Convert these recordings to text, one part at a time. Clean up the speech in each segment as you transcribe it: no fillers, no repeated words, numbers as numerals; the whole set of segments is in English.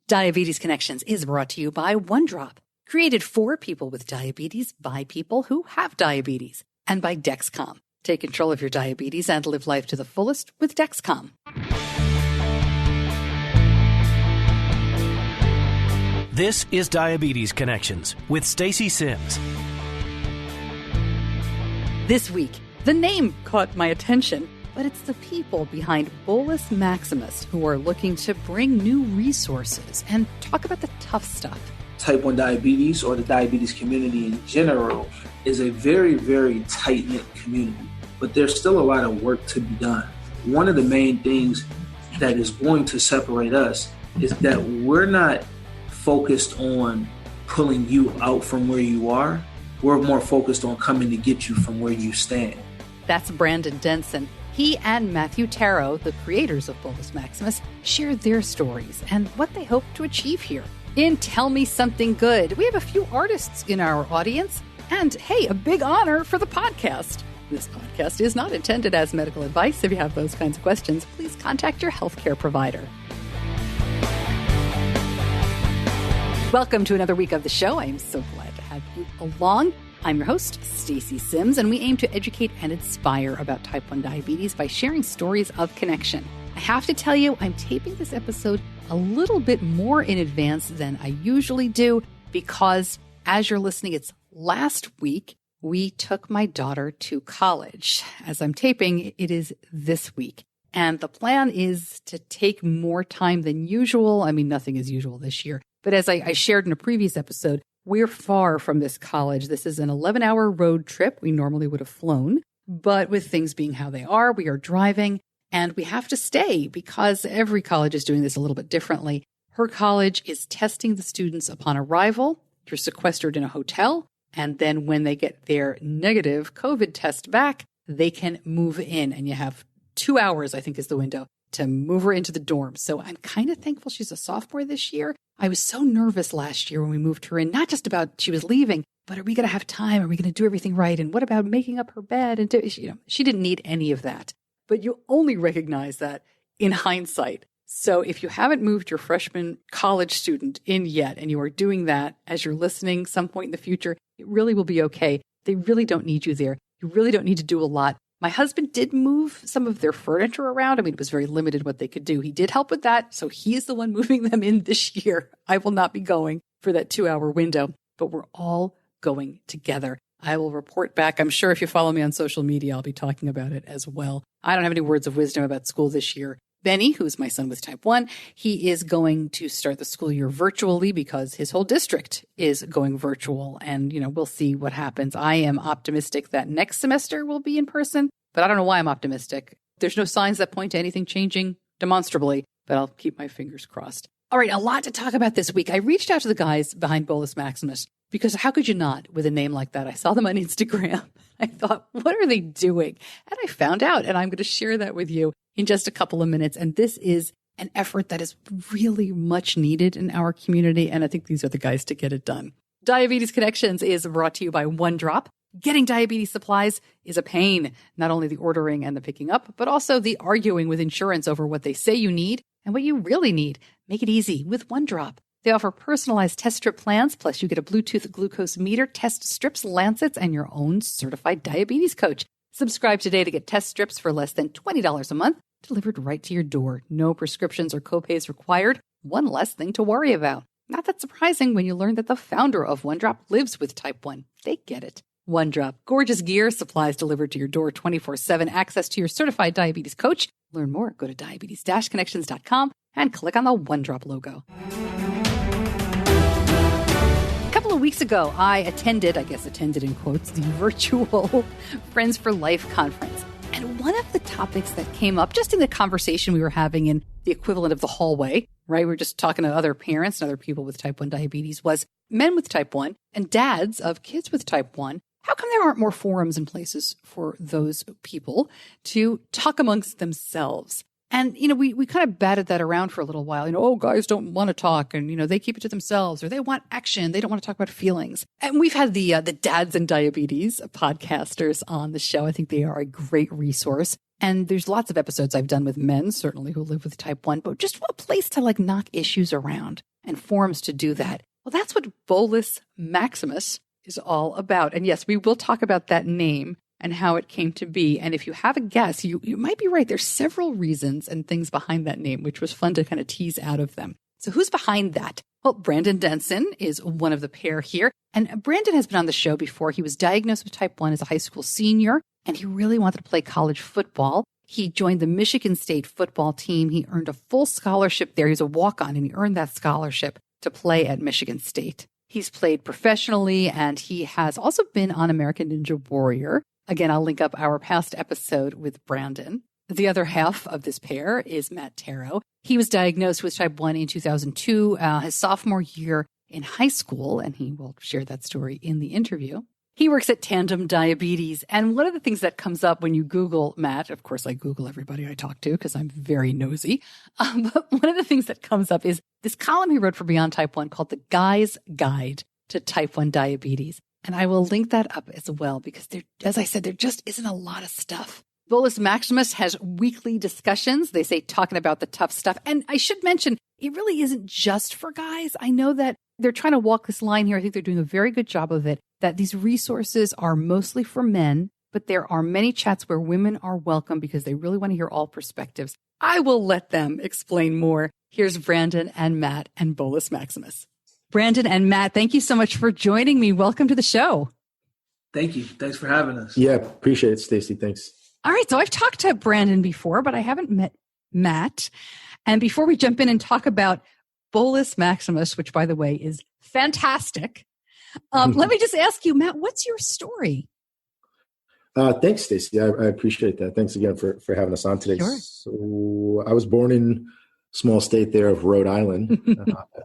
Diabetes Connections is brought to you by OneDrop, created for people with diabetes by people who have diabetes, and by Dexcom. Take control of your diabetes and live life to the fullest with Dexcom. This is Diabetes Connections with Stacey Simms. This week, the name caught my attention, but it's the people behind Bolus Maximus who are looking to bring new resources and talk about the tough stuff. Type 1 diabetes, or the diabetes community in general, is a very, very tight-knit community, but there's still a lot of work to be done. One of the main things that is going to separate us is that we're not focused on pulling you out from where you are. We're more focused on coming to get you from where you stand. That's Brandon Denson. He and Matthew Tarro, the creators of Bolus Maximus, share their stories and what they hope to achieve here. In Tell Me Something Good, we have a few artists in our audience, and hey, a big honor for the podcast. This podcast is not intended as medical advice. If you have those kinds of questions, please contact your healthcare provider. Welcome to another week of the show. I am so glad to have you along. I'm your host, Stacey Simms, and we aim to educate and inspire about type 1 diabetes by sharing stories of connection. I have to tell you, I'm taping this episode a little bit more in advance than I usually do because, as you're listening, it's last week we took my daughter to college. As I'm taping, it is this week. And the plan is to take more time than usual. I mean, nothing is usual this year. But as I shared in a previous episode, we're far from this college. This is an 11-hour road trip. We normally would have flown, but with things being how they are, we are driving and we have to stay because every college is doing this a little bit differently. Her college is testing the students upon arrival. You're sequestered in a hotel. And then when they get their negative COVID test back, they can move in. And you have 2 hours, I think is the window, to move her into the dorm. So I'm kind of thankful she's a sophomore this year. I was so nervous last year when we moved her in, not just about she was leaving, but are we going to have time? Are we going to do everything right? And what about making up her bed? And she didn't need any of that. But you only recognize that in hindsight. So if you haven't moved your freshman college student in yet, and you are doing that as you're listening some point in the future, it really will be okay. They really don't need you there. You really don't need to do a lot. My husband did move some of their furniture around. I mean, it was very limited what they could do. He did help with that. So he is the one moving them in this year. I will not be going for that 2-hour window, but we're all going together. I will report back. I'm sure if you follow me on social media, I'll be talking about it as well. I don't have any words of wisdom about school this year. Benny, who's my son with type 1, he is going to start the school year virtually because his whole district is going virtual. And, we'll see what happens. I am optimistic that next semester will be in person, but I don't know why I'm optimistic. There's no signs that point to anything changing demonstrably, but I'll keep my fingers crossed. All right, a lot to talk about this week. I reached out to the guys behind Bolus Maximus because how could you not with a name like that? I saw them on Instagram. I thought, what are they doing? And I found out, and I'm going to share that with you in just a couple of minutes. And this is an effort that is really much needed in our community. And I think these are the guys to get it done. Diabetes Connections is brought to you by OneDrop. Getting diabetes supplies is a pain, not only the ordering and the picking up, but also the arguing with insurance over what they say you need and what you really need. Make it easy with OneDrop. They offer personalized test strip plans, plus you get a Bluetooth glucose meter, test strips, lancets, and your own certified diabetes coach. Subscribe today to get test strips for less than $20 a month, delivered right to your door. No prescriptions or copays required. One less thing to worry about. Not that surprising when you learn that the founder of OneDrop lives with type 1. They get it. OneDrop. Gorgeous gear, supplies delivered to your door 24/7, access to your certified diabetes coach. Learn more. Go to diabetes-connections.com and click on the OneDrop logo. A couple of weeks ago, I attended in quotes, the virtual Friends for Life conference. And one of the topics that came up just in the conversation we were having in the equivalent of the hallway, right? We were just talking to other parents and other people with type 1 diabetes, was men with type 1 and dads of kids with type 1. How come there aren't more forums and places for those people to talk amongst themselves? And, we kind of batted that around for a little while. Guys don't want to talk and, they keep it to themselves or they want action. They don't want to talk about feelings. And we've had the Dads and Diabetes podcasters on the show. I think they are a great resource. And there's lots of episodes I've done with men, certainly, who live with type 1, but just a place to knock issues around. and forums to do that. Well, that's what Bolus Maximus is all about. And yes, we will talk about that name and how it came to be. And if you have a guess, you might be right. There's several reasons and things behind that name, which was fun to kind of tease out of them. So who's behind that? Well, Brandon Denson is one of the pair here. And Brandon has been on the show before. He was diagnosed with type 1 as a high school senior, and he really wanted to play college football. He joined the Michigan State football team. He earned a full scholarship there. He's a walk-on, and he earned that scholarship to play at Michigan State. He's played professionally, and he has also been on American Ninja Warrior. Again, I'll link up our past episode with Brandon. The other half of this pair is Matt Tarro. He was diagnosed with type 1 in 2002, his sophomore year in high school, and he will share that story in the interview. He works at Tandem Diabetes, and one of the things that comes up when you Google Matt, of course I Google everybody I talk to because I'm very nosy, but one of the things that comes up is this column he wrote for Beyond Type 1 called The Guy's Guide to Type 1 Diabetes. And I will link that up as well because there, as I said, there just isn't a lot of stuff. Bolus Maximus has weekly discussions. They say talking about the tough stuff. And I should mention, it really isn't just for guys. I know that they're trying to walk this line here. I think they're doing a very good job of it, that these resources are mostly for men, but there are many chats where women are welcome because they really want to hear all perspectives. I will let them explain more. Here's Brandon and Matt and Bolus Maximus. Brandon and Matt, thank you so much for joining me. Welcome to the show. Thank you. Thanks for having us. Yeah, appreciate it, Stacey. Thanks. All right. So I've talked to Brandon before, but I haven't met Matt. And before we jump in and talk about Bolus Maximus, which, by the way, is fantastic, let me just ask you, Matt, what's your story? Thanks, Stacey. I appreciate that. Thanks again for having us on today. Sure. So I was born in small state there of Rhode Island,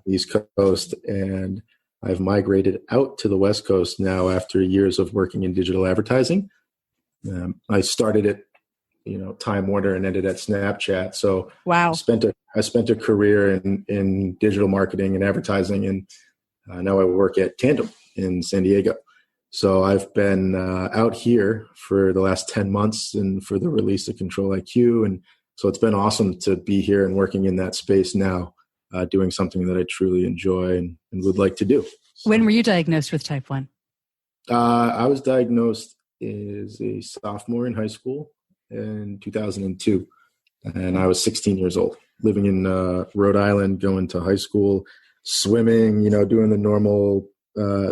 East Coast, and I've migrated out to the West Coast now after years of working in digital advertising. I started at, Time Warner and ended at Snapchat. So wow, I spent a career in digital marketing and advertising, and now I work at Tandem in San Diego. So I've been out here for the last 10 months and for the release of Control IQ. And so it's been awesome to be here and working in that space now, doing something that I truly enjoy and would like to do. So, when were you diagnosed with type 1? I was diagnosed as a sophomore in high school in 2002. And I was 16 years old, living in Rhode Island, going to high school, swimming, doing the normal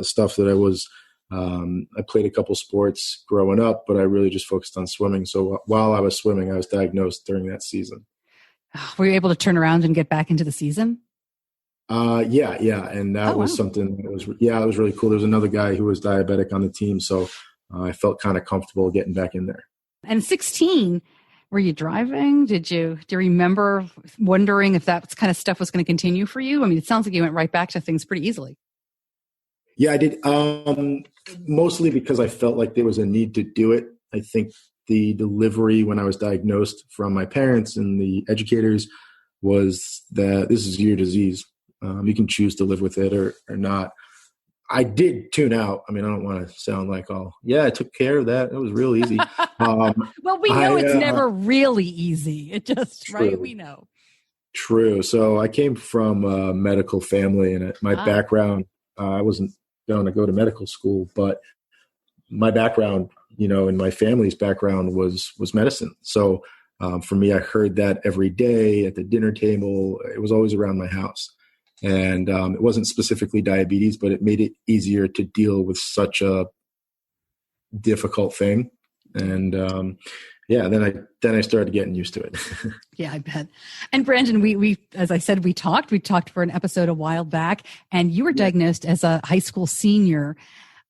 stuff that I was. I played a couple sports growing up, but I really just focused on swimming. So while I was swimming, I was diagnosed during that season. Were you able to turn around and get back into the season? Yeah. And that was something that was, it was really cool. There was another guy who was diabetic on the team. So I felt kind of comfortable getting back in there. And 16, were you driving? Do you remember wondering if that kind of stuff was going to continue for you? I mean, it sounds like you went right back to things pretty easily. Yeah, I did. Mostly because I felt like there was a need to do it. I think the delivery when I was diagnosed from my parents and the educators was that this is your disease. You can choose to live with it or not. I did tune out. I mean, I don't want to sound like, I took care of that. It was real easy. Well, we know it's never really easy. It just, true. Right? We know. True. So I came from a medical family, and my background, I wasn't going to go to medical school, but my background, and my family's background was medicine. So for me, I heard that every day at the dinner table. It was always around my house. And it wasn't specifically diabetes, but it made it easier to deal with such a difficult thing. And then I started getting used to it. Yeah, I bet. And Brandon, we as I said, we talked for an episode a while back, and you were diagnosed as a high school senior.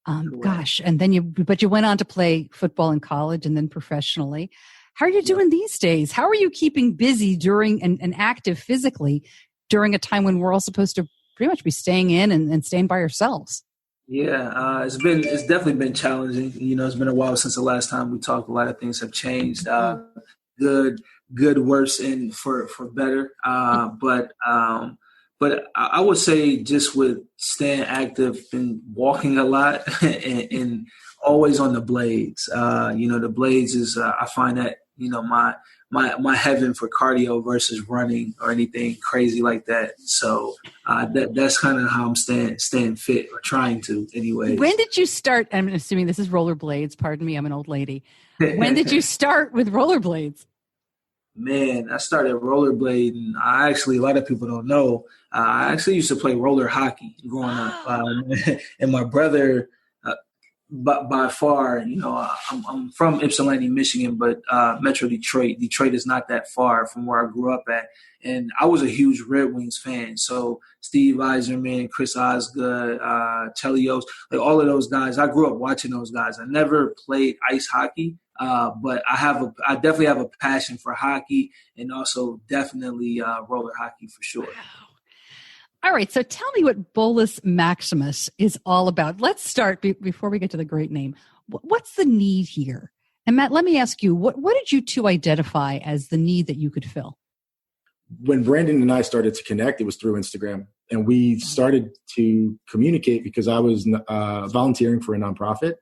And then you went on to play football in college and then professionally. How are you doing these days? How are you keeping busy during and active physically during a time when we're all supposed to pretty much be staying in and staying by ourselves? Yeah, it's definitely been challenging. It's been a while since the last time we talked. A lot of things have changed. Good, worse, and for better. But I would say just with staying active and walking a lot and always on the blades. The blades is I find that my heaven for cardio versus running or anything crazy like that. So that's kind of how I'm staying fit, or trying to anyway. When did you start? I'm assuming this is rollerblades. Pardon me, I'm an old lady. When did you start with rollerblades? Man, I started rollerblading. A lot of people don't know, I actually used to play roller hockey growing up. And my brother, by far, I'm from Ypsilanti, Michigan, but Metro Detroit. Detroit is not that far from where I grew up at. And I was a huge Red Wings fan. So Steve Yzerman, Chris Osgood, Chelios, like all of those guys, I grew up watching those guys. I never played ice hockey. But I definitely have a passion for hockey, and also definitely roller hockey for sure. Wow. All right. So tell me what Bolus Maximus is all about. Let's start before we get to the great name. What's the need here? And Matt, let me ask you, what did you two identify as the need that you could fill? When Brandon and I started to connect, it was through Instagram. And we started to communicate because I was volunteering for a nonprofit,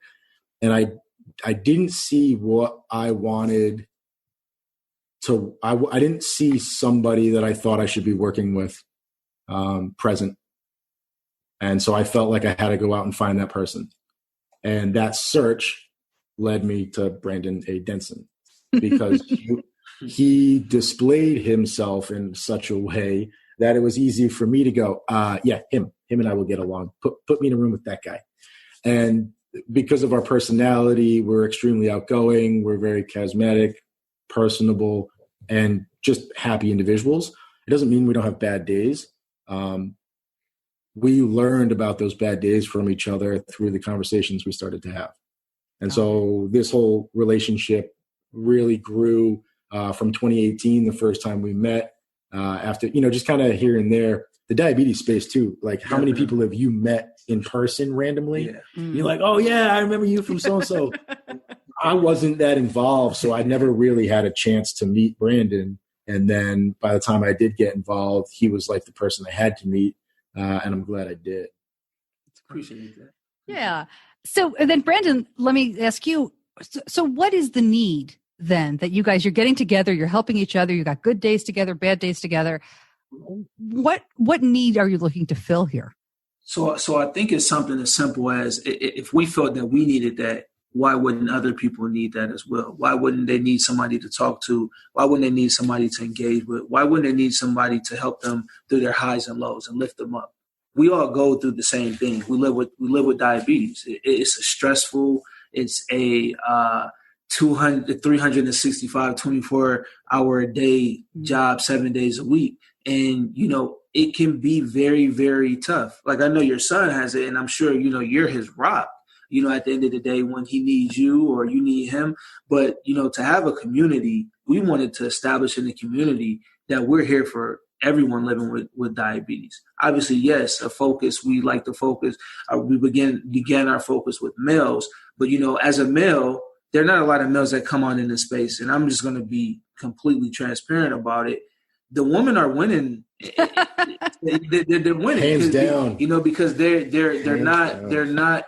and I didn't see what I wanted to. I didn't see somebody that I thought I should be working with present, and so I felt like I had to go out and find that person. And that search led me to Brandon A. Denson, because he displayed himself in such a way that it was easy for me to go, him and I will get along. Put me in a room with that guy. And because of our personality, we're extremely outgoing. We're very charismatic, personable, and just happy individuals. It doesn't mean we don't have bad days. We learned about those bad days from each other through the conversations we started to have. And so this whole relationship really grew from 2018, the first time we met, after, just kind of here and there. The diabetes space too. Like, how many people have you met in person randomly? Yeah. You're like, oh yeah, I remember you from so-and-so. I wasn't that involved, so I never really had a chance to meet Brandon. And then by the time I did get involved, he was like the person I had to meet. And I'm glad I did. Appreciate that. Yeah. So then Brandon, let me ask you, so what is the need then that you're getting together, you're helping each other, you got good days together, bad days together. What need are you looking to fill here? So I think it's something as simple as, if we felt that we needed that, why wouldn't other people need that as well? Why wouldn't they need somebody to talk to? Why wouldn't they need somebody to engage with? Why wouldn't they need somebody to help them through their highs and lows and lift them up? We all go through the same thing. We live with diabetes. It's a stressful, it's a 365, 24-hour a day job, 7 days a week. And, it can be very, very tough. Like, I know your son has it, and I'm sure, you're his rock, at the end of the day when he needs you or you need him. But, to have a community, we wanted to establish in the community that we're here for everyone living with diabetes. Obviously, yes, a focus. We like to focus. We began our focus with males. But, as a male, there are not a lot of males that come on in this space. And I'm just going to be completely transparent about it. The women are winning. They're winning, hands down. Because they're not, and I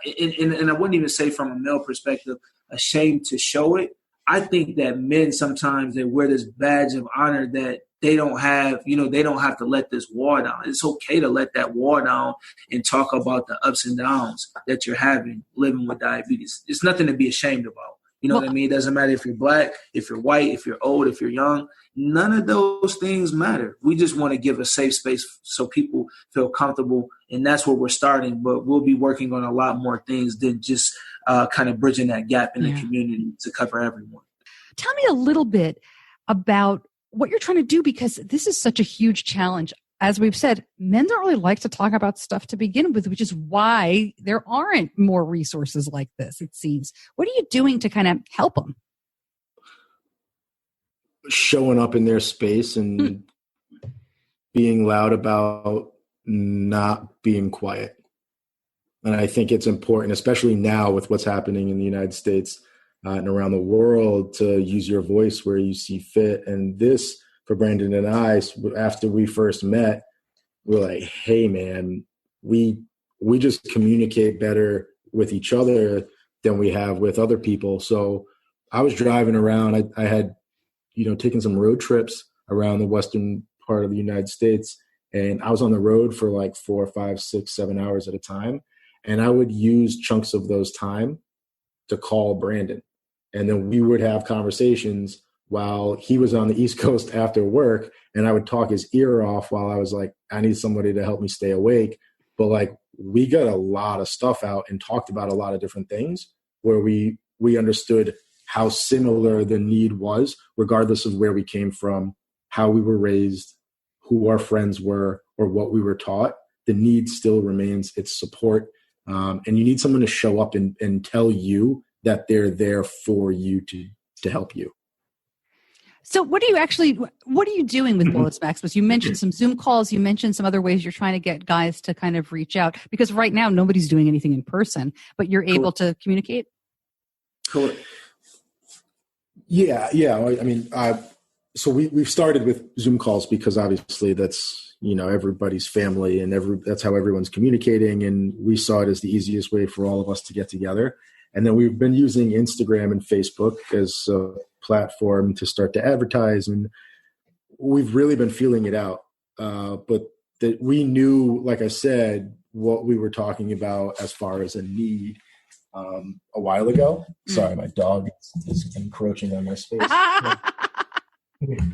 wouldn't even say from a male perspective ashamed to show it. I think that men sometimes, they wear this badge of honor that they don't have. They don't have to let this wall down. It's okay to let that wall down and talk about the ups and downs that you're having living with diabetes. It's nothing to be ashamed about. What I mean? It doesn't matter if you're black, if you're white, if you're old, if you're young. None of those things matter. We just want to give a safe space so people feel comfortable, and that's where we're starting. But we'll be working on a lot more things than just kind of bridging that gap in the community to cover everyone. Tell me a little bit about what you're trying to do, because this is such a huge challenge. As we've said, men don't really like to talk about stuff to begin with, which is why there aren't more resources like this, it seems. What are you doing to kind of help them? Showing up in their space and being loud about not being quiet. And I think it's important, especially now with what's happening in the United States and around the world, to use your voice where you see fit. And this, for Brandon and I, after we first met, we're like, hey, man, we just communicate better with each other than we have with other people. So I was driving around. I had taking some road trips around the western part of the United States. And I was on the road for like 4, 5, 6, 7 hours at a time. And I would use chunks of those time to call Brandon. And then we would have conversations while he was on the East Coast after work. And I would talk his ear off while I was like, I need somebody to help me stay awake. But like, we got a lot of stuff out and talked about a lot of different things where we understood how similar the need was, regardless of where we came from, how we were raised, who our friends were, or what we were taught. The need still remains. It's support. And you need someone to show up and tell you that they're there for you to help you. So what are you doing with Bolus Maximus? You mentioned some Zoom calls. You mentioned some other ways you're trying to get guys to kind of reach out, because right now nobody's doing anything in person, but you're able to communicate? Cool. Yeah. I mean, so we've started with Zoom calls because obviously that's, everybody's family and that's how everyone's communicating. And we saw it as the easiest way for all of us to get together. And then we've been using Instagram and Facebook as a platform to start to advertise. And we've really been feeling it out. But that we knew, like I said, what we were talking about as far as a need a while ago. Sorry, my dog is encroaching on my space.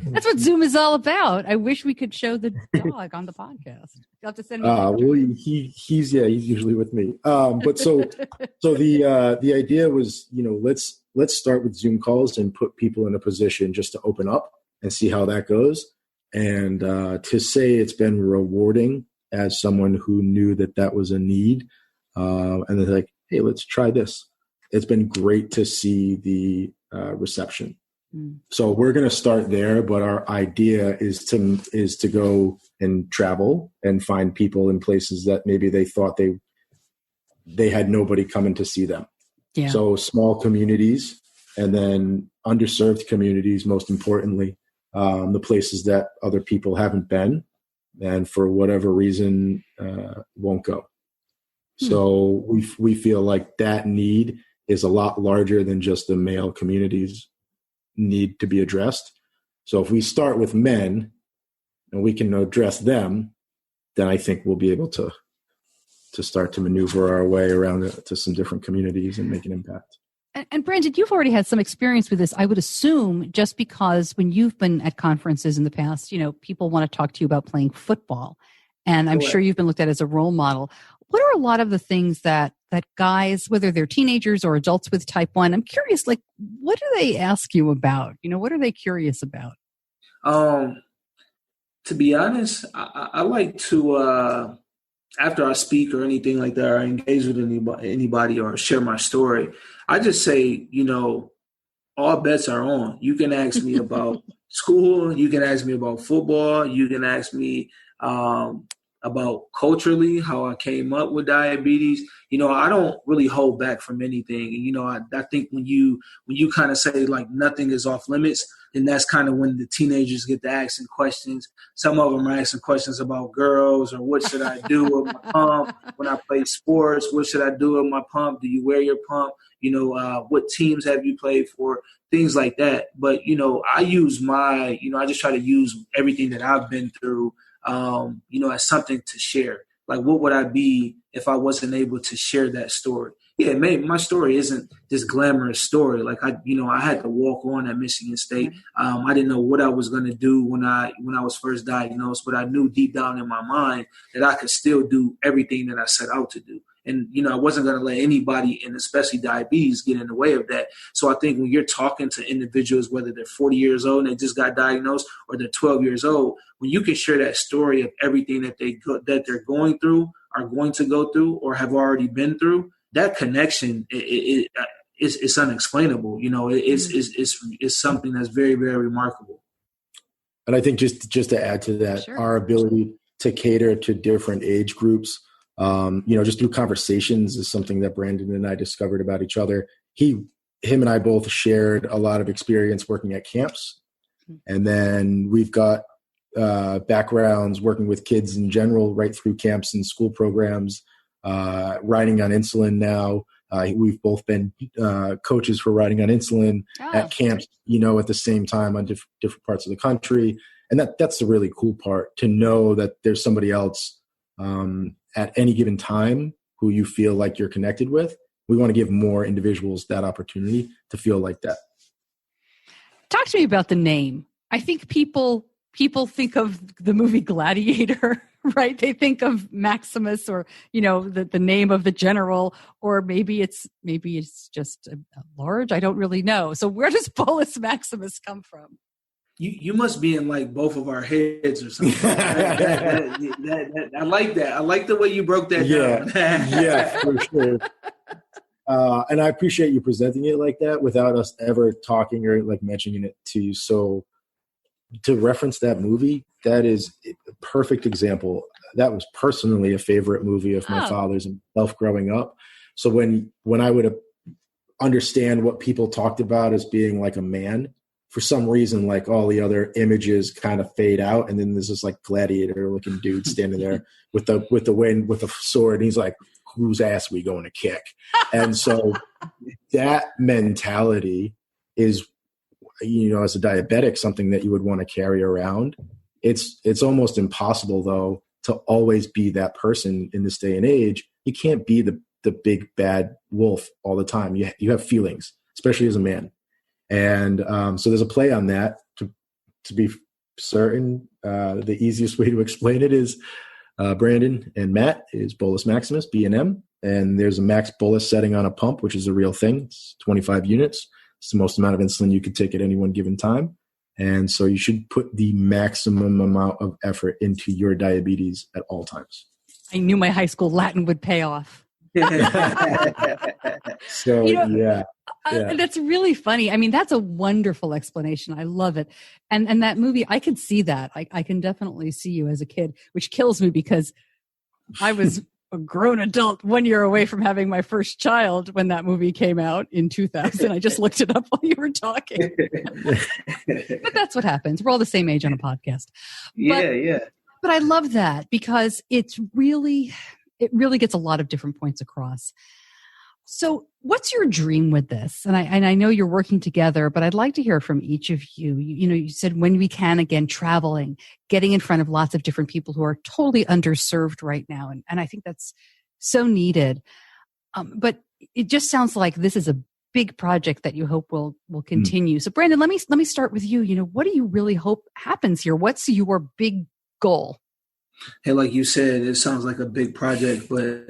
That's what Zoom is all about. I wish we could show the dog on the podcast. You'll have to send me. Well, he's usually with me. But so the idea was, let's start with Zoom calls and put people in a position just to open up and see how that goes. And to say it's been rewarding as someone who knew that was a need, and they're like, hey, let's try this. It's been great to see the reception. So we're going to start there, but our idea is to go and travel and find people in places that maybe they thought they had nobody coming to see them. Yeah. So small communities, and then underserved communities, most importantly, the places that other people haven't been and for whatever reason won't go. So we feel like that need is a lot larger than just the male communities need to be addressed. So if we start with men and we can address them, then I think we'll be able to start to maneuver our way around to some different communities and make an impact. And Brandon, you've already had some experience with this, I would assume, just because when you've been at conferences in the past, people want to talk to you about playing football. And I'm sure you've been looked at as a role model. What are a lot of the things that guys, whether they're teenagers or adults with type 1, I'm curious, like, what do they ask you about? What are they curious about? To be honest, I like to, after I speak or anything like that, or I engage with anybody or share my story, I just say, all bets are on. You can ask me about school. You can ask me about football. You can ask me about culturally, how I came up with diabetes. I don't really hold back from anything. And, I think when you kind of say like nothing is off limits, then that's kind of when the teenagers get to asking questions. Some of them are asking questions about girls, or what should I do with my pump when I play sports? What should I do with my pump? Do you wear your pump? What teams have you played for? Things like that. But, I use I just try to use everything that I've been through, as something to share. Like, what would I be if I wasn't able to share that story? Yeah, maybe my story isn't this glamorous story. Like, I had to walk on at Michigan State. I didn't know what I was going to do when I was first diagnosed, but I knew deep down in my mind that I could still do everything that I set out to do. And, I wasn't going to let anybody, and especially diabetes, get in the way of that. So I think when you're talking to individuals, whether they're 40 years old and they just got diagnosed, or they're 12 years old, when you can share that story of everything that they're going through, are going to go through, or have already been through, that connection it's unexplainable. It's something that's very, very remarkable. And I think just to add to that, sure, our ability to cater to different age groups, just through conversations, is something that Brandon and I discovered about each other. Him and I both shared a lot of experience working at camps. And then we've got backgrounds working with kids in general, right through camps and school programs, riding on insulin now. We've both been coaches for riding on insulin at camps, at the same time on different parts of the country. And that's the really cool part, to know that there's somebody else at any given time who you feel like you're connected with. We want to give more individuals that opportunity to feel like that. Talk to me about the name. I think people think of the movie Gladiator, right? They think of Maximus, or the name of the general, or maybe it's just a large. I don't really know. So where does Bolus Maximus come from? You must be in like both of our heads or something. I like that. I like the way you broke that down. Yeah, for sure. And I appreciate you presenting it like that without us ever talking or like mentioning it to you. So to reference that movie, that is a perfect example. That was personally a favorite movie of my father's and myself growing up. So when I would understand what people talked about as being like a man, for some reason, like all the other images kind of fade out, and then there's this like gladiator looking dude standing there with a sword, and he's like, whose ass are we going to kick? And so that mentality is, as a diabetic, something that you would want to carry around. It's almost impossible though to always be that person in this day and age. You can't be the big bad wolf all the time. You have feelings, especially as a man. And so there's a play on that. To be certain, the easiest way to explain it is Brandon and Matt is Bolus Maximus, B&M, and there's a max bolus setting on a pump, which is a real thing. It's 25 units. It's the most amount of insulin you could take at any one given time. And so you should put the maximum amount of effort into your diabetes at all times. I knew my high school Latin would pay off. So, yeah. That's really funny. I mean, that's a wonderful explanation. I love it. And that movie, I could see that. I can definitely see you as a kid, which kills me because I was a grown adult 1 year away from having my first child when that movie came out in 2000. I just looked it up while you were talking. But that's what happens. We're all the same age on a podcast. But I love that because it really gets a lot of different points across. So what's your dream with this? And I know you're working together, but I'd like to hear from each of you. You said when we can, again, traveling, getting in front of lots of different people who are totally underserved right now. And I think that's so needed. But it just sounds like this is a big project that you hope will continue. So Brandon, let me start with you. What do you really hope happens here? What's your big goal? Hey, like you said, it sounds like a big project, but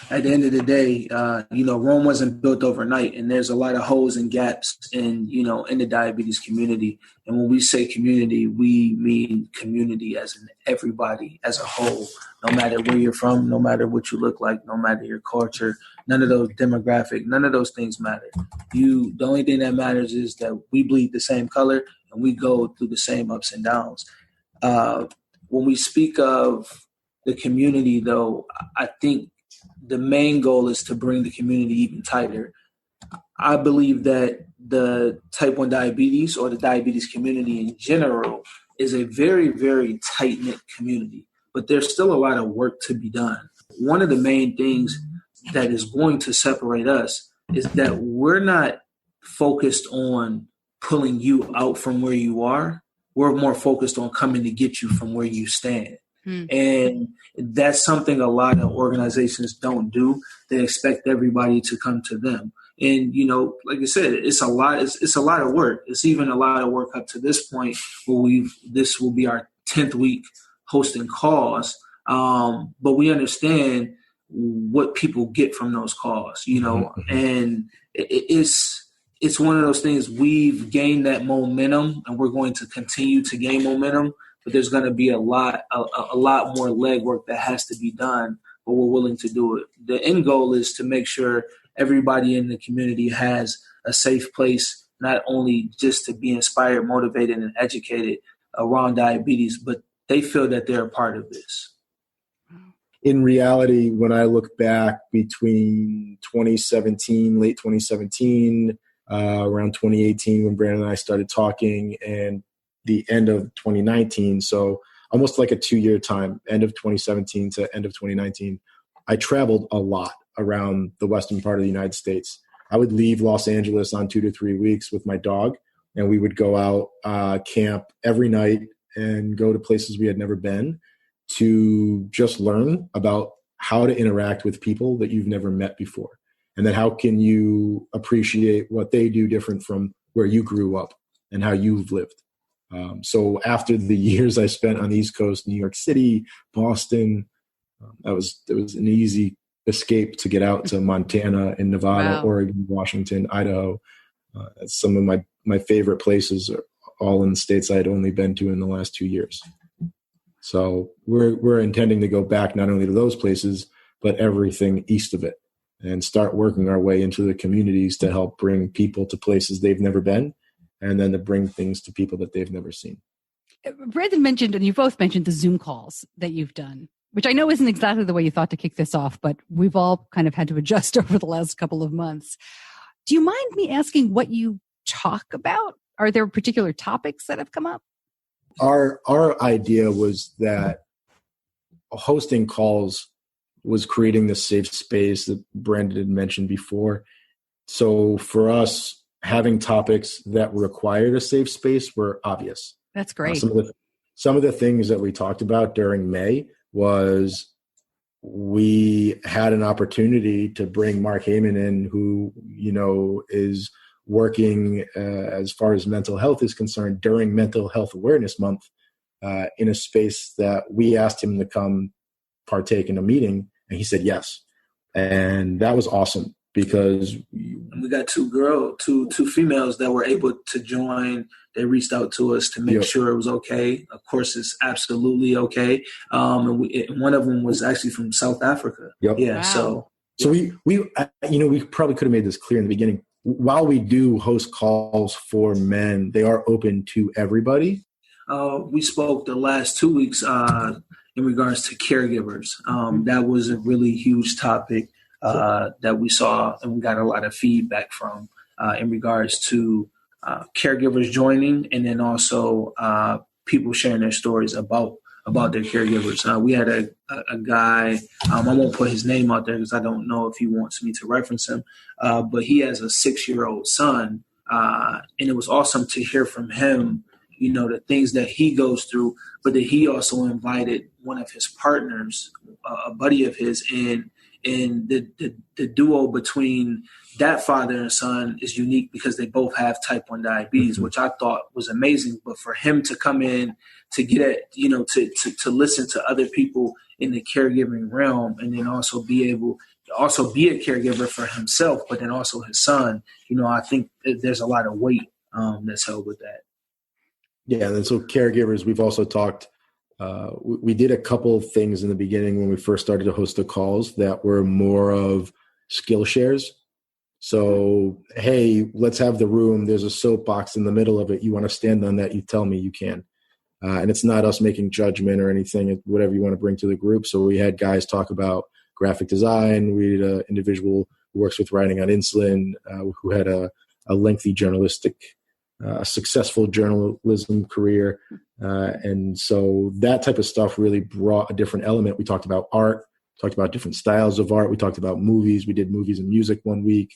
at the end of the day, Rome wasn't built overnight, and there's a lot of holes and gaps in the diabetes community. And when we say community, we mean community as in everybody as a whole, no matter where you're from, no matter what you look like, no matter your culture, none of those demographic, none of those things matter. The only thing that matters is that we bleed the same color and we go through the same ups and downs. When we speak of the community, though, I think the main goal is to bring the community even tighter. I believe that the type 1 diabetes or the diabetes community in general is a very, very tight-knit community, but there's still a lot of work to be done. One of the main things that is going to separate us is that we're not focused on pulling you out from where you are. We're more focused on coming to get you from where you stand. And that's something a lot of organizations don't do. They expect everybody to come to them. And, like I said, it's a lot of work. It's even a lot of work up to this point where this will be our 10th week hosting calls. But we understand what people get from those calls, and it's one of those things. We've gained that momentum and we're going to continue to gain momentum, but there's going to be a lot more legwork that has to be done, but we're willing to do it. The end goal is to make sure everybody in the community has a safe place, not only just to be inspired, motivated, and educated around diabetes, but they feel that they're a part of this. In reality, when I look back between 2017, late 2017, around 2018 when Brandon and I started talking, and the end of 2019, so almost like a 2-year time, end of 2017 to end of 2019, I traveled a lot around the western part of the United States. I would leave Los Angeles on 2 to 3 weeks with my dog, and we would go out, camp every night and go to places we had never been to just learn about how to interact with people that you've never met before. And then how can you appreciate what they do different from where you grew up and how you've lived. So after the years I spent on the East Coast, New York City, Boston, it was an easy escape to get out to Montana and Nevada, wow. Oregon, Washington, Idaho. Some of my favorite places are all in the states I'd only been to in the last 2 years. So we're intending to go back not only to those places, but everything east of it and start working our way into the communities to help bring people to places they've never been, and then to bring things to people that they've never seen. Brandon mentioned, and you both mentioned the Zoom calls that you've done, which I know isn't exactly the way you thought to kick this off, but we've all kind of had to adjust over the last couple of months. Do you mind me asking what you talk about? Are there particular topics that have come up? Our idea was that hosting calls was creating this safe space that Brandon had mentioned before. So for us, having topics that required a safe space were obvious. That's great. Some of the things that we talked about during May was we had an opportunity to bring Mark Heyman in, who, is working as far as mental health is concerned during Mental Health Awareness Month in a space that we asked him to come partake in a meeting, and he said yes. And that was awesome because we got two females that were able to join. They reached out to us to make sure it was okay. Of course, it's absolutely okay. And one of them was actually from South Africa. Yep. Yeah. Wow. So we probably could have made this clear in the beginning. While we do host calls for men, they are open to everybody. We spoke the last 2 weeks in regards to caregivers. That was a really huge topic that we saw, and we got a lot of feedback from in regards to caregivers joining, and then also people sharing their stories about their caregivers. We had a guy, I won't put his name out there because I don't know if he wants me to reference him, but he has a 6-year-old son, and it was awesome to hear from him, the things that he goes through, but that he also invited one of his partners, a buddy of his, in. And the duo between that father and son is unique because they both have type 1 diabetes, which I thought was amazing. But for him to come in to get at, to listen to other people in the caregiving realm, and then also be able to also be a caregiver for himself, but then also his son, I think there's a lot of weight that's held with that. Yeah. And so caregivers, we've also talked, we did a couple of things in the beginning when we first started to host the calls that were more of skill shares. So, hey, let's have the room. There's a soapbox in the middle of it. You want to stand on that? You tell me you can. And it's not us making judgment or anything, it's whatever you want to bring to the group. So we had guys talk about graphic design. We had an individual who works with writing on insulin, who had a lengthy journalistic successful journalism career. And so that type of stuff really brought a different element. We talked about art, talked about different styles of art. We talked about movies. We did movies and music one week,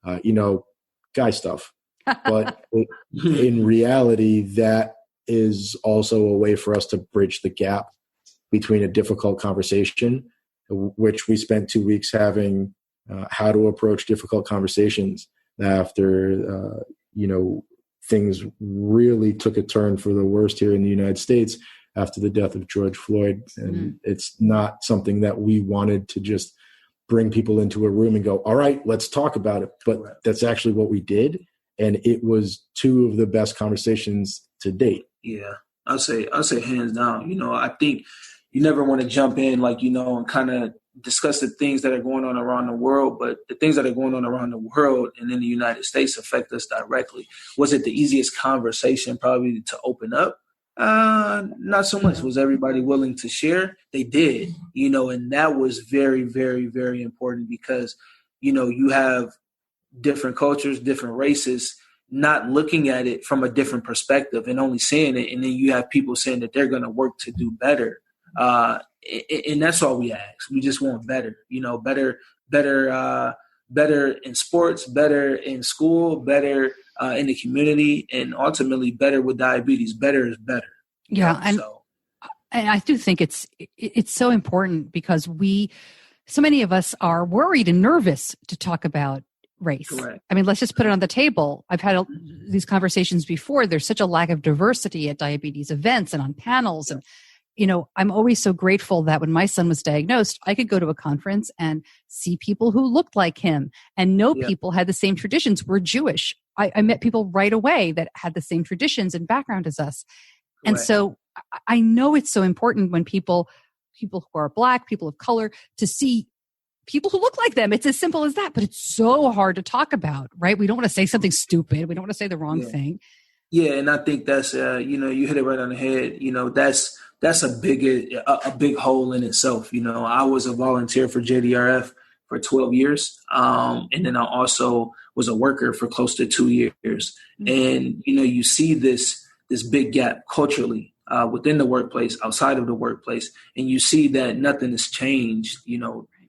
guy stuff. But in reality, that is also a way for us to bridge the gap between a difficult conversation, which we spent 2 weeks having, how to approach difficult conversations after, things really took a turn for the worst here in the United States after the death of George Floyd. And it's not something that we wanted to just bring people into a room and go, all right, let's talk about it. But that's actually what we did. And it was 2 of the best conversations to date. Yeah, I'll say hands down. I think you never want to jump in and kind of discuss the things that are going on around the world, but the things that are going on around the world and in the United States affect us directly. Was it the easiest conversation probably to open up? Not so much. Was everybody willing to share? They did, and that was very, very, very important because, you have different cultures, different races, not looking at it from a different perspective and only seeing it. And then you have people saying that they're going to work to do better. And that's all we ask. We just want better, better in sports, better in school, better in the community, and ultimately better with diabetes. Better is better. Yeah. And I do think it's so important because so many of us are worried and nervous to talk about race. Correct. I mean, let's just put it on the table. I've had these conversations before. There's such a lack of diversity at diabetes events and on panels. And, I'm always so grateful that when my son was diagnosed, I could go to a conference and see people who looked like him and know people had the same traditions. We're Jewish. I met people right away that had the same traditions and background as us. Correct. And so I know it's so important when people who are Black, people of color, to see people who look like them. It's as simple as that, but it's so hard to talk about, right? We don't want to say something stupid. We don't want to say the wrong thing. Yeah, and I think that's you hit it right on the head. That's a big hole in itself. I was a volunteer for JDRF for 12 years, and then I also was a worker for close to 2 years. Mm-hmm. And you see this big gap culturally within the workplace, outside of the workplace, and you see that nothing has changed.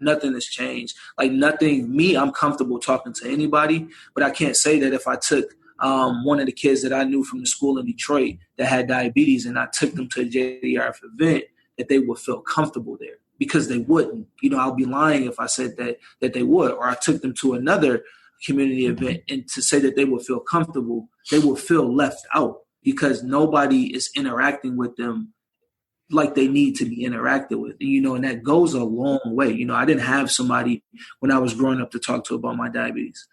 Nothing has changed. Like I'm comfortable talking to anybody, but I can't say that if I took one of the kids that I knew from the school in Detroit that had diabetes and I took them to a JDRF event, that they would feel comfortable there, because they wouldn't. I'll be lying if I said that they would. Or I took them to another community event and to say that they would feel comfortable, they would feel left out because nobody is interacting with them like they need to be interacted with, and that goes a long way. I didn't have somebody when I was growing up to talk to about my diabetes.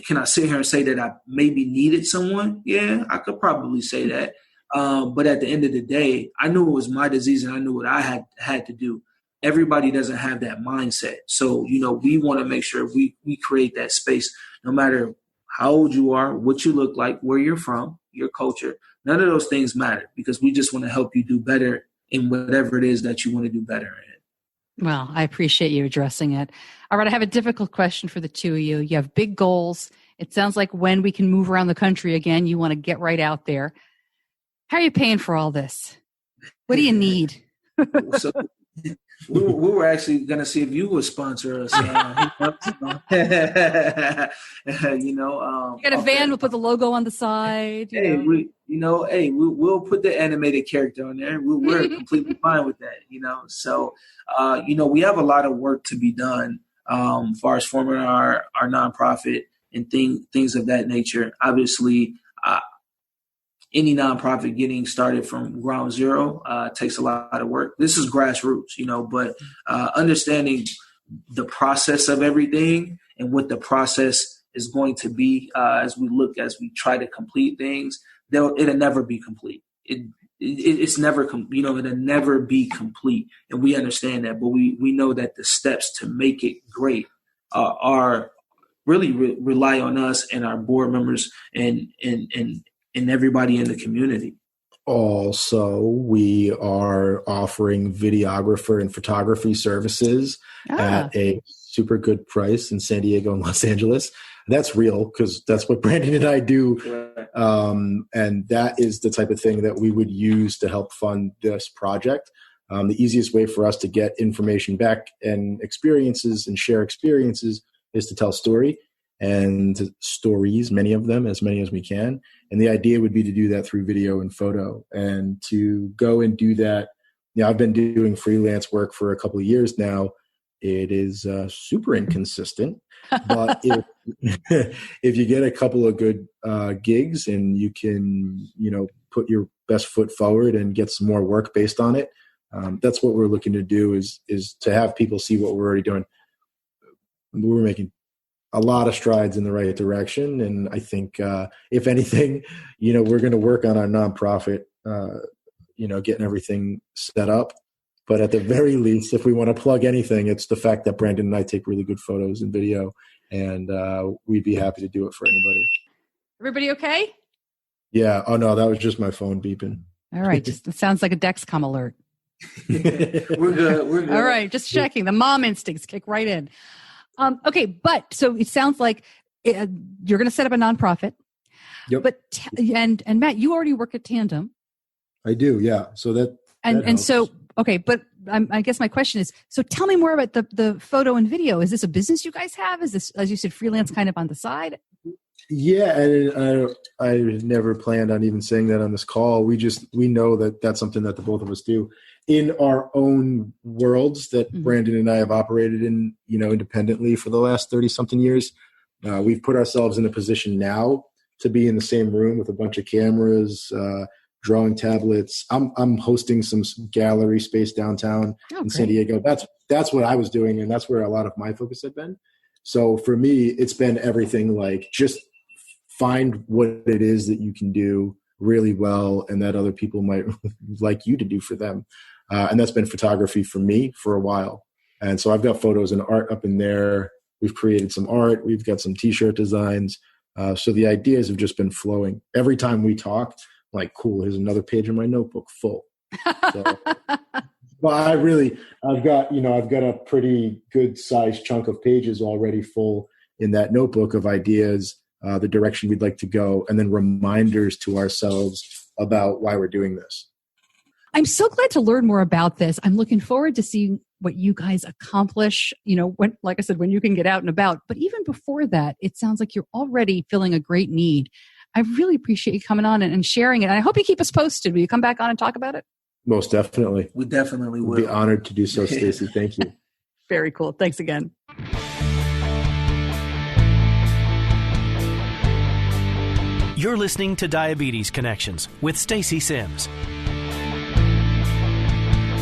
Can I sit here and say that I maybe needed someone? Yeah, I could probably say that. But at the end of the day, I knew it was my disease and I knew what I had to do. Everybody doesn't have that mindset. So, we want to make sure we create that space, no matter how old you are, what you look like, where you're from, your culture. None of those things matter, because we just want to help you do better in whatever it is that you want to do better in. Well, I appreciate you addressing it. All right, I have a difficult question for the two of you. You have big goals. It sounds like when we can move around the country again, you want to get right out there. How are you paying for all this? What do you need? So we were actually going to see if you would sponsor us. You got a van. We'll put the logo on the side. We'll put the animated character on there. We're completely fine with that. So we have a lot of work to be done as far as forming our nonprofit and things of that nature. Obviously, any nonprofit getting started from ground zero takes a lot of work. This is grassroots, but understanding the process of everything and what the process is going to be as we try to complete things, it'll never be complete. It's never, it'll never be complete. And we understand that, but we know that the steps to make it great are really rely on us and our board members and everybody in the community. Also, we are offering videographer and photography services at a super good price in San Diego and Los Angeles. That's real, because that's what Brandon and I do. And that is the type of thing that we would use to help fund this project. The easiest way for us to get information back and experiences and share experiences is to tell a story. And stories, many of them, as many as we can. And the idea would be to do that through video and photo, and to go and do that. I've been doing freelance work for a couple of years now. It is super inconsistent, but if you get a couple of good gigs and you can, put your best foot forward and get some more work based on it, that's what we're looking to do is to have people see what we're already doing. We're making a lot of strides in the right direction. And I think, if anything, we're going to work on our nonprofit, getting everything set up. But at the very least, if we want to plug anything, it's the fact that Brandon and I take really good photos and video, and we'd be happy to do it for anybody. Everybody okay? Yeah. Oh, no, that was just my phone beeping. All right. It sounds like a Dexcom alert. We're good. All right. Just checking. The mom instincts kick right in. Okay, but so it sounds like you're going to set up a nonprofit. Yep. But and Matt, you already work at Tandem. I do, yeah. So that and helps. so okay, but I guess my question is, so tell me more about the photo and video. Is this a business you guys have? Is this, as you said, freelance kind of on the side? Yeah, and I never planned on even saying that on this call. We know that that's something that the both of us do in our own worlds that Brandon and I have operated in, independently for the last 30 something years. We've put ourselves in a position now to be in the same room with a bunch of cameras, drawing tablets. I'm hosting some gallery space downtown in San Diego. That's what I was doing, and that's where a lot of my focus had been. So for me, it's been everything like just find what it is that you can do really well and that other people might like you to do for them. And that's been photography for me for a while. And so I've got photos and art up in there. We've created some art. We've got some T-shirt designs. So the ideas have just been flowing. Every time we talk, like, cool, here's another page in my notebook full. So, well, I've got a pretty good sized chunk of pages already full in that notebook of ideas, the direction we'd like to go, and then reminders to ourselves about why we're doing this. I'm so glad to learn more about this. I'm looking forward to seeing what you guys accomplish, when, like I said, when you can get out and about. But even before that, it sounds like you're already filling a great need. I really appreciate you coming on and sharing it. And I hope you keep us posted. Will you come back on and talk about it? Most definitely. We definitely will. We'd be honored to do so, Stacey. Thank you. Very cool. Thanks again. You're listening to Diabetes Connections with Stacey Simms.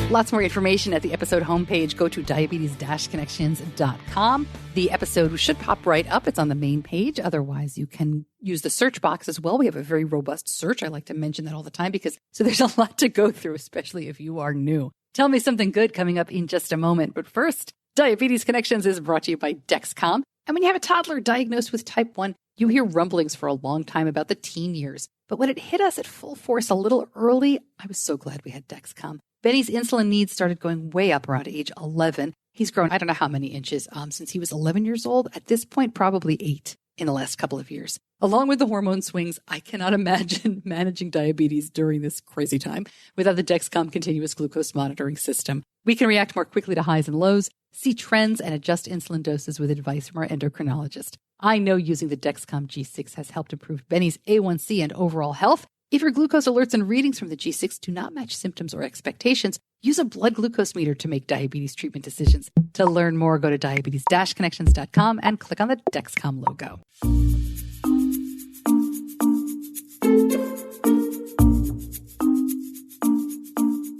Lots more information at the episode homepage. Go to diabetes-connections.com. The episode should pop right up. It's on the main page. Otherwise, you can use the search box as well. We have a very robust search. I like to mention that all the time so there's a lot to go through, especially if you are new. Tell me something good coming up in just a moment. But first, Diabetes Connections is brought to you by Dexcom. And when you have a toddler diagnosed with type 1, you hear rumblings for a long time about the teen years. But when it hit us at full force a little early, I was so glad we had Dexcom. Benny's insulin needs started going way up around age 11. He's grown, I don't know how many inches since he was 11 years old. At this point, probably 8 in the last couple of years. Along with the hormone swings, I cannot imagine managing diabetes during this crazy time without the Dexcom continuous glucose monitoring system. We can react more quickly to highs and lows, see trends, and adjust insulin doses with advice from our endocrinologist. I know using the Dexcom G6 has helped improve Benny's A1C and overall health. If your glucose alerts and readings from the G6 do not match symptoms or expectations, use a blood glucose meter to make diabetes treatment decisions. To learn more, go to diabetes-connections.com and click on the Dexcom logo.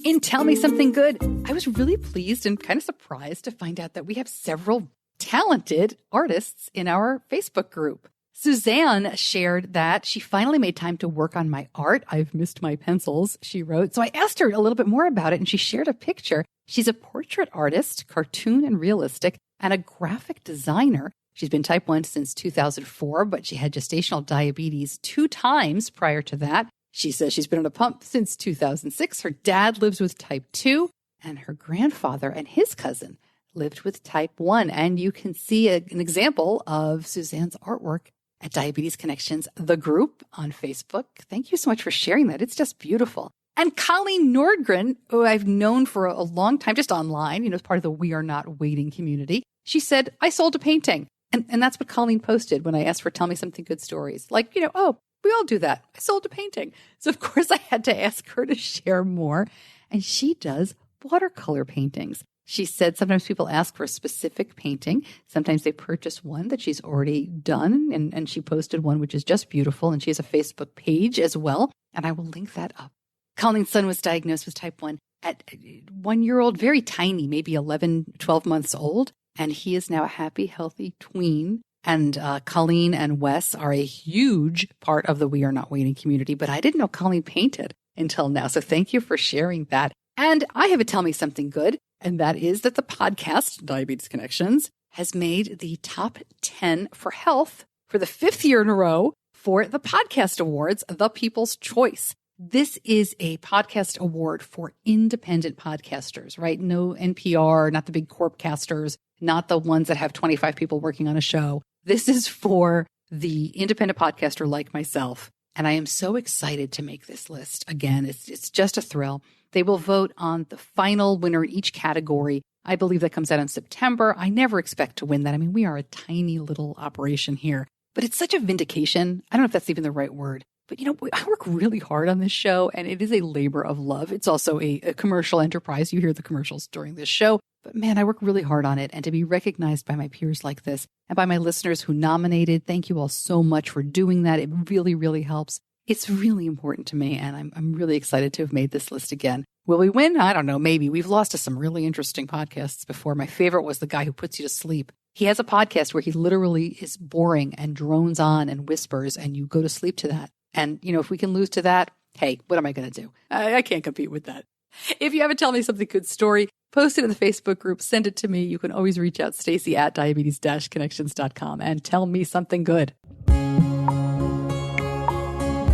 In Tell Me Something Good, I was really pleased and kind of surprised to find out that we have several talented artists in our Facebook group. Suzanne shared that she finally made time to work on my art. I've missed my pencils, she wrote. So I asked her a little bit more about it, and she shared a picture. She's a portrait artist, cartoon and realistic, and a graphic designer. She's been type 1 since 2004, but she had gestational diabetes 2 times prior to that. She says she's been on a pump since 2006. Her dad lives with type 2, and her grandfather and his cousin lived with type 1. And you can see an example of Suzanne's artwork at Diabetes Connections, the group on Facebook. Thank you so much for sharing that. It's just beautiful. And Colleen Nordgren, who I've known for a long time, just online, as part of the We Are Not Waiting community, she said, I sold a painting. And that's what Colleen posted when I asked for Tell Me Something Good stories. Like, oh, we all do that. I sold a painting. So, of course, I had to ask her to share more. And she does watercolor paintings. She said sometimes people ask for a specific painting. Sometimes they purchase one that she's already done. And she posted one which is just beautiful. And she has a Facebook page as well. And I will link that up. Colleen's son was diagnosed with type 1 at 1 year old, very tiny, maybe 11, 12 months old. And he is now a happy, healthy tween. And Colleen and Wes are a huge part of the We Are Not Waiting community. But I didn't know Colleen painted until now. So thank you for sharing that. And I have a Tell Me Something Good. And that is that the podcast, Diabetes Connections, has made the top 10 for health for the 5th year in a row for the Podcast Awards, The People's Choice. This is a podcast award for independent podcasters, right? No NPR, not the big corpcasters, not the ones that have 25 people working on a show. This is for the independent podcaster like myself. And I am so excited to make this list. Again, it's just a thrill. They will vote on the final winner in each category. I believe that comes out in September. I never expect to win that. I mean, we are a tiny little operation here, but it's such a vindication. I don't know if that's even the right word, but I work really hard on this show, and it is a labor of love. It's also a commercial enterprise. You hear the commercials during this show, but man, I work really hard on it. And to be recognized by my peers like this and by my listeners who nominated, thank you all so much for doing that. It really, really helps. It's really important to me, and I'm really excited to have made this list again. Will we win? I don't know. Maybe. We've lost to some really interesting podcasts before. My favorite was the guy who puts you to sleep. He has a podcast where he literally is boring and drones on and whispers, and you go to sleep to that. And, if we can lose to that, hey, what am I going to do? I can't compete with that. If you have a Tell Me Something Good story, post it in the Facebook group. Send it to me. You can always reach out, Stacey at diabetes-connections.com, and tell me something good.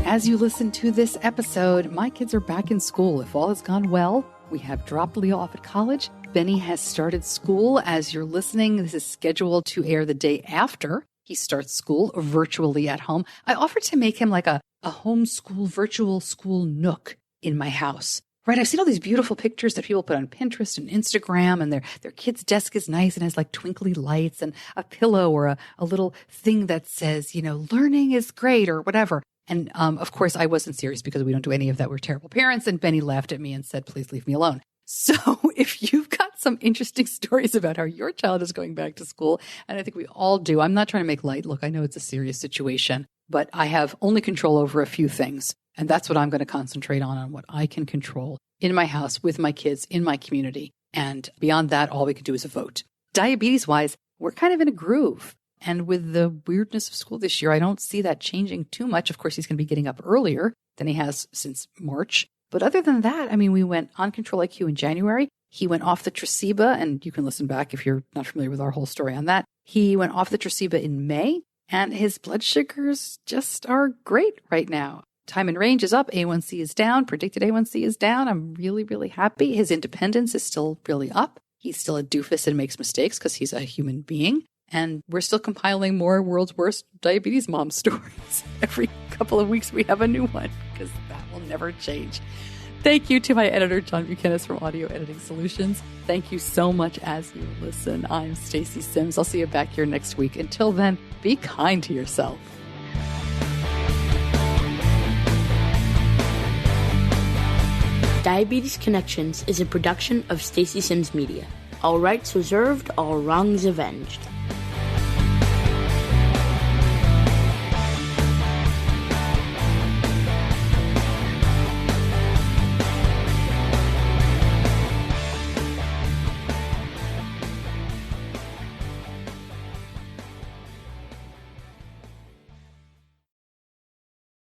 As you listen to this episode, my kids are back in school. If all has gone well, we have dropped Leo off at college. Benny has started school. As you're listening, this is scheduled to air the day after he starts school virtually at home. I offered to make him like a homeschool, virtual school nook in my house. Right? I've seen all these beautiful pictures that people put on Pinterest and Instagram, and their kid's desk is nice and has like twinkly lights and a pillow or a little thing that says, learning is great or whatever. And of course, I wasn't serious because we don't do any of that. We're terrible parents. And Benny laughed at me and said, please leave me alone. So if you've got some interesting stories about how your child is going back to school, and I think we all do, I'm not trying to make light. Look, I know it's a serious situation, but I have only control over a few things. And that's what I'm going to concentrate on what I can control in my house, with my kids, in my community. And beyond that, all we can do is vote. Diabetes-wise, we're kind of in a groove. And with the weirdness of school this year, I don't see that changing too much. Of course, he's going to be getting up earlier than he has since March. But other than that, we went on Control IQ in January. He went off the Traceba, and you can listen back if you're not familiar with our whole story on that. He went off the Traceba in May, and his blood sugars just are great right now. Time in range is up. A1C is down. Predicted A1C is down. I'm really, really happy. His independence is still really up. He's still a doofus and makes mistakes because he's a human being. And we're still compiling more World's Worst Diabetes Mom stories. Every couple of weeks we have a new one because that will never change. Thank you to my editor, John Buchanan from Audio Editing Solutions. Thank you so much as you listen. I'm Stacey Simms. I'll see you back here next week. Until then, be kind to yourself. Diabetes Connections is a production of Stacey Simms Media. All rights reserved, all wrongs avenged.